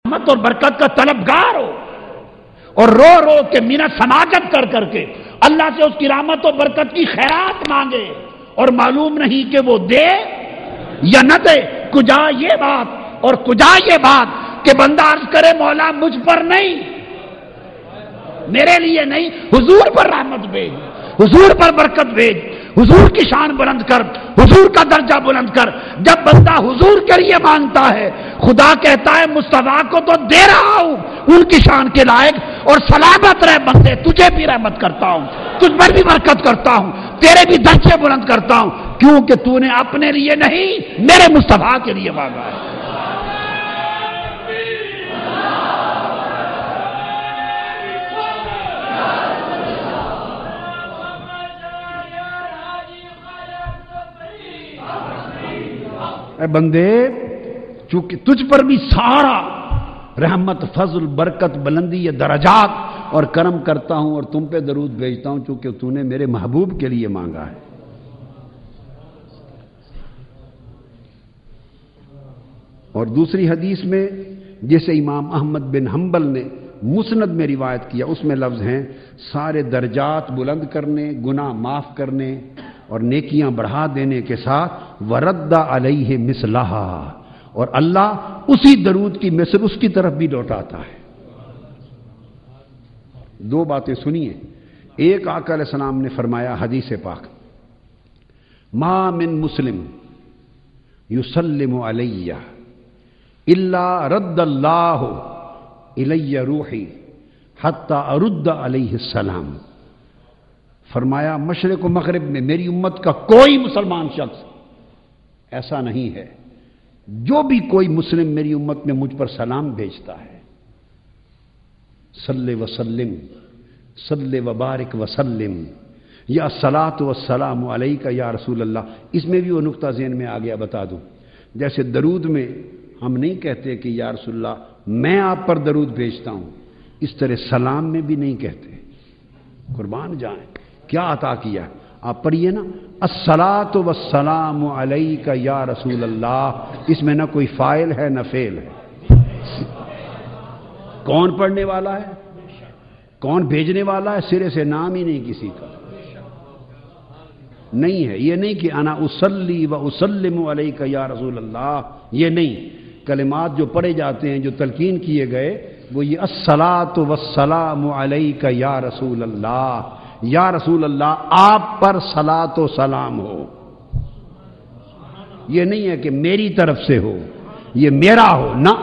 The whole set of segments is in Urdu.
رحمت اور برکت کا طلبگار ہو اور رو رو کے منت سماجت کر کر کے اللہ سے اس کی رحمت و برکت کی خیرات مانگے اور معلوم نہیں کہ وہ دے یا نہ دے، کجا یہ بات اور کجا یہ بات کہ بندہ عرض کرے مولا مجھ پر نہیں، میرے لیے نہیں، حضور پر رحمت بھیج، حضور پر برکت بھیج، حضور کی شان بلند کر، حضور کا درجہ بلند کر۔ جب بندہ حضور کے لیے مانگتا ہے خدا کہتا ہے مصطفیٰ کو تو دے رہا ہوں ان کی شان کے لائق، اور سلامت رہ بندے، تجھے بھی رحمت کرتا ہوں، تجھ پر بھی برکت کرتا ہوں، تیرے بھی درجے بلند کرتا ہوں، کیونکہ تو نے اپنے لیے نہیں میرے مصطفیٰ کے لیے مانگا ہے۔ اے بندے، چونکہ تجھ پر بھی سارا رحمت، فضل، برکت، بلندی، درجات اور کرم کرتا ہوں اور تم پہ درود بھیجتا ہوں چونکہ تو نے میرے محبوب کے لیے مانگا ہے۔ اور دوسری حدیث میں جیسے امام احمد بن حنبل نے مسند میں روایت کیا، اس میں لفظ ہیں سارے درجات بلند کرنے، گناہ معاف کرنے اور نیکیاں بڑھا دینے کے ساتھ ورد علیہ مثلہا، اور اللہ اسی درود کی مثل اس کی طرف بھی لوٹاتا ہے۔ دو باتیں سنیے، ایک آقا علیہ السلام نے فرمایا حدیث پاک، ما من مسلم یسلم علی الا رد اللہ الی روحی حتی ارد علیہ السلام۔ فرمایا مشرق و مغرب میں میری امت کا کوئی مسلمان شخص ایسا نہیں ہے، جو بھی کوئی مسلم میری امت میں مجھ پر سلام بھیجتا ہے، صلی وسلم، صلی وبارک وسلم، یا الصلاۃ والسلام علیک یا رسول اللہ۔ اس میں بھی وہ نقطہ ذہن میں آ گیا، بتا دوں، جیسے درود میں ہم نہیں کہتے کہ یا رسول اللہ میں آپ پر درود بھیجتا ہوں، اس طرح سلام میں بھی نہیں کہتے۔ قربان جائیں، کیا عطا کیا، آپ پڑھیے نا، الصلاۃ والسلام علیک یا رسول اللہ، اس میں نہ کوئی فاعل ہے نہ فعل ہے۔ کون پڑھنے والا ہے، کون بھیجنے والا ہے، سرے سے نام ہی نہیں کسی کا، نہیں ہے۔ یہ نہیں کہ انا اصلی و اسلم علیک یا رسول اللہ، یہ نہیں۔ کلمات جو پڑھے جاتے ہیں، جو تلقین کیے گئے، وہ یہ الصلاۃ والسلام علیک یا رسول اللہ، یا رسول اللہ آپ پر صلاۃ و سلام ہو۔ یہ نہیں ہے کہ میری طرف سے ہو، یہ میرا ہو، نہ،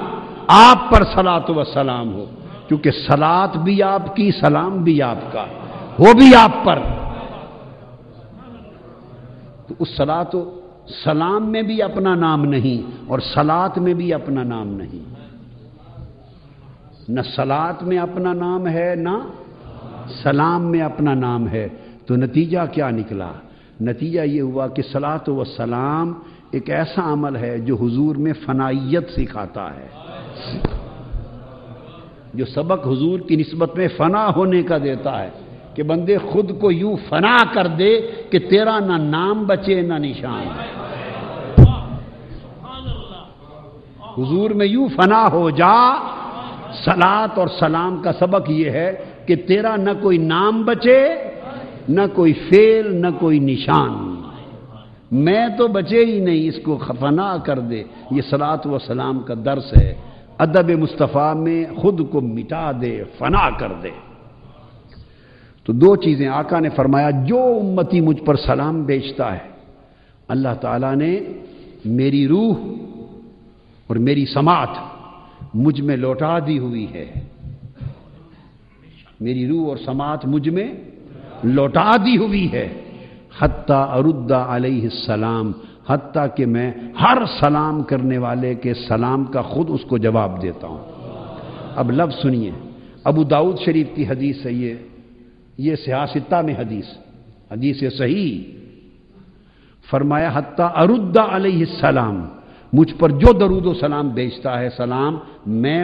آپ پر صلاۃ و سلام ہو، کیونکہ صلاۃ بھی آپ کی، سلام بھی آپ کا، ہو بھی آپ پر۔ تو اس صلاۃ و سلام میں بھی اپنا نام نہیں اور صلاۃ میں بھی اپنا نام نہیں، نہ صلاۃ میں اپنا نام ہے نہ سلام میں اپنا نام ہے۔ تو نتیجہ کیا نکلا؟ نتیجہ یہ ہوا کہ صلاۃ و سلام ایک ایسا عمل ہے جو حضور میں فنائیت سکھاتا ہے، جو سبق حضور کی نسبت میں فنا ہونے کا دیتا ہے کہ بندے خود کو یوں فنا کر دے کہ تیرا نہ نام بچے نہ نشان۔ حضور میں یوں فنا ہو جا، صلاۃ اور سلام کا سبق یہ ہے کہ تیرا نہ کوئی نام بچے، نہ کوئی فعل، نہ کوئی نشان، میں تو بچے ہی نہیں، اس کو فنا کر دے۔ یہ صلاۃ و سلام کا درس ہے، ادب مصطفیٰ میں خود کو مٹا دے، فنا کر دے۔ تو دو چیزیں آقا نے فرمایا، جو امتی مجھ پر سلام بھیجتا ہے اللہ تعالیٰ نے میری روح اور میری سماعت مجھ میں لوٹا دی ہوئی ہے، میری روح اور سماعت مجھ میں لوٹا دی ہوئی ہے، حتی ارد علیہ السلام، حتیٰ کہ میں ہر سلام کرنے والے کے سلام کا خود اس کو جواب دیتا ہوں۔ اب لفظ سنیے، ابو داؤد شریف کی حدیث ہے یہ صحاح ستہ میں حدیث صحیح، فرمایا حتی ارد علیہ السلام، مجھ پر جو درود و سلام بھیجتا ہے سلام، میں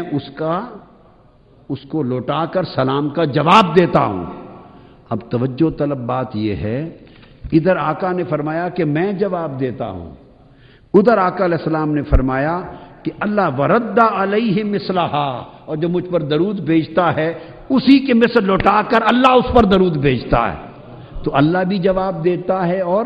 اس کو لوٹا کر سلام کا جواب دیتا ہوں۔ اب توجہ طلب بات یہ ہے، ادھر آقا نے فرمایا کہ میں جواب دیتا ہوں، ادھر آقا علیہ السلام نے فرمایا کہ اللہ ورد علیہ مثلہا، اور جو مجھ پر درود بھیجتا ہے اسی کے مثل لوٹا کر اللہ اس پر درود بھیجتا ہے۔ تو اللہ بھی جواب دیتا ہے اور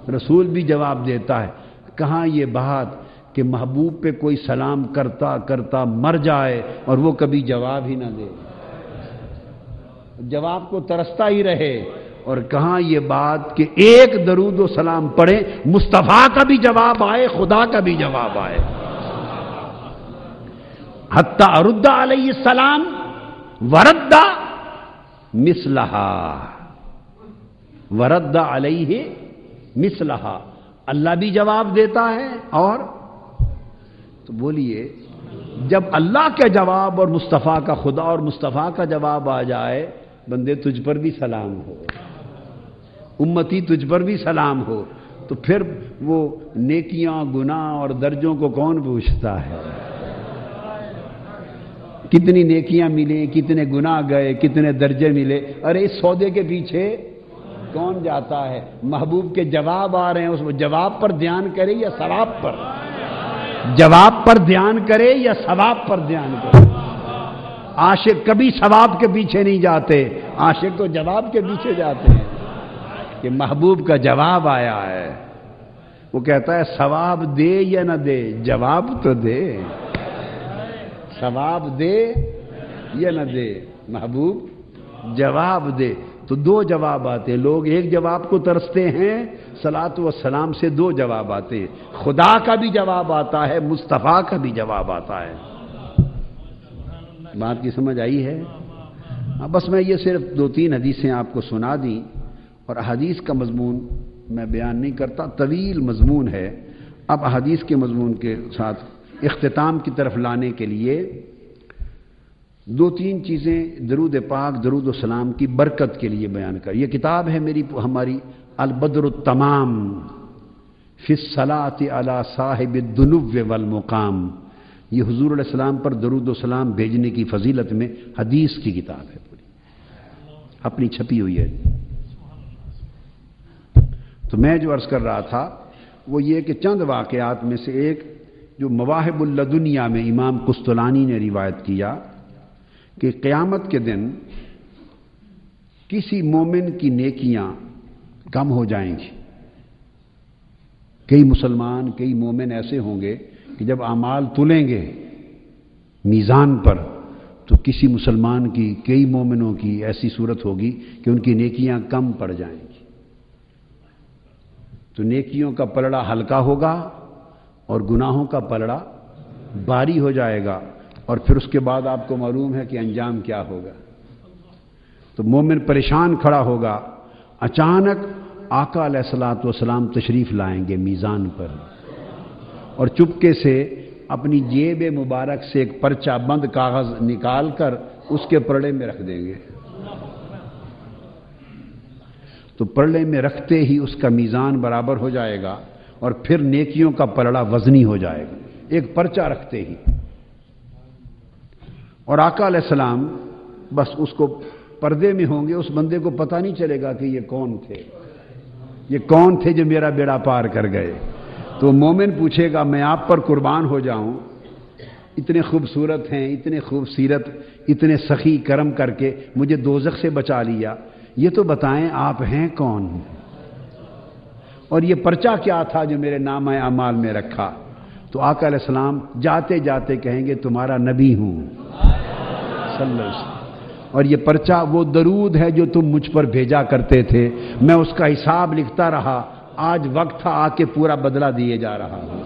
رسول بھی جواب دیتا ہے۔ کہاں یہ بات کہ محبوب پہ کوئی سلام کرتا کرتا مر جائے اور وہ کبھی جواب ہی نہ دے، جواب کو ترستا ہی رہے، اور کہاں یہ بات کہ ایک درود و سلام پڑھے مصطفیٰ کا بھی جواب آئے، خدا کا بھی جواب آئے۔ حتی ارد علیہ السلام ورد مثلہا، ورد علیہ مثلہا، اللہ بھی جواب دیتا ہے اور تو بولیے جب اللہ کا جواب اور مصطفیٰ کا، خدا اور مصطفیٰ کا جواب آ جائے، بندے تجھ پر بھی سلام ہو، امتی تجھ پر بھی سلام ہو، تو پھر وہ نیکیاں گناہ اور درجوں کو کون پوچھتا ہے؟ کتنی نیکیاں ملیں، کتنے گناہ گئے، کتنے درجے ملے، ارے اس سودے کے پیچھے کون جاتا ہے؟ محبوب کے جواب آ رہے ہیں، اس جواب پر دھیان کرے یا ثواب پر؟ جواب پر دھیان کرے یا ثواب پر دھیان کرے؟ عاشق کبھی ثواب کے پیچھے نہیں جاتے، عاشق تو جواب کے پیچھے جاتے ہیں کہ محبوب کا جواب آیا ہے۔ وہ کہتا ہے ثواب دے یا نہ دے، جواب تو دے، ثواب دے یا نہ دے، محبوب جواب دے۔ تو دو جواب آتے ہیں، لوگ ایک جواب کو ترستے ہیں، صلاۃ و سلام سے دو جواب آتے ہیں، خدا کا بھی جواب آتا ہے، مصطفیٰ کا بھی جواب آتا ہے۔ بات کی سمجھ آئی ہے؟ بس میں یہ صرف 2-3 حدیثیں آپ کو سنا دیں، اور احادیث کا مضمون میں بیان نہیں کرتا، طویل مضمون ہے۔ اب احادیث کے مضمون کے ساتھ اختتام کی طرف لانے کے لیے 2-3 چیزیں درود پاک، درود و سلام کی برکت کے لیے بیان کر۔ یہ کتاب ہے ہماری البدر التمام فی الصلاۃ علی صاحب الدنو والمقام، یہ حضور علیہ السلام پر درود و سلام بھیجنے کی فضیلت میں حدیث کی کتاب ہے، پوری اپنی چھپی ہوئی ہے۔ تو میں جو عرض کر رہا تھا وہ یہ کہ چند واقعات میں سے ایک جو مواہب اللدنیہ میں امام قسطلانی نے روایت کیا کہ قیامت کے دن کسی مومن کی نیکیاں کم ہو جائیں گی۔ کئی مسلمان، کئی مومن ایسے ہوں گے کہ جب اعمال تلیں گے میزان پر تو کسی مسلمان کی، کئی مومنوں کی ایسی صورت ہوگی کہ ان کی نیکیاں کم پڑ جائیں گی، تو نیکیوں کا پلڑا ہلکا ہوگا اور گناہوں کا پلڑا بھاری ہو جائے گا، اور پھر اس کے بعد آپ کو معلوم ہے کہ انجام کیا ہوگا۔ تو مومن پریشان کھڑا ہوگا، اچانک آقا علیہ الصلوۃ والسلام تشریف لائیں گے میزان پر، اور چپکے سے اپنی جیب مبارک سے ایک پرچہ بند کاغذ نکال کر اس کے پلڑے میں رکھ دیں گے، تو پلڑے میں رکھتے ہی اس کا میزان برابر ہو جائے گا، اور پھر نیکیوں کا پلڑا وزنی ہو جائے گا، ایک پرچہ رکھتے ہی۔ اور آقا علیہ السلام بس اس کو پردے میں ہوں گے، اس بندے کو پتہ نہیں چلے گا کہ یہ کون تھے، یہ کون تھے جو میرا بیڑا پار کر گئے۔ تو مومن پوچھے گا میں آپ پر قربان ہو جاؤں، اتنے خوبصورت ہیں، اتنے خوبصیرت، اتنے سخی کرم کر کے مجھے دوزخ سے بچا لیا، یہ تو بتائیں آپ ہیں کون، اور یہ پرچہ کیا تھا جو میرے نامہ اعمال میں رکھا؟ تو آقا علیہ السلام جاتے جاتے کہیں گے تمہارا نبی ہوں صلی اللہ علیہ وسلم، اور یہ پرچہ وہ درود ہے جو تم مجھ پر بھیجا کرتے تھے، میں اس کا حساب لکھتا رہا، آج وقت تھا آ کے پورا بدلہ دیے جا رہا ہوں۔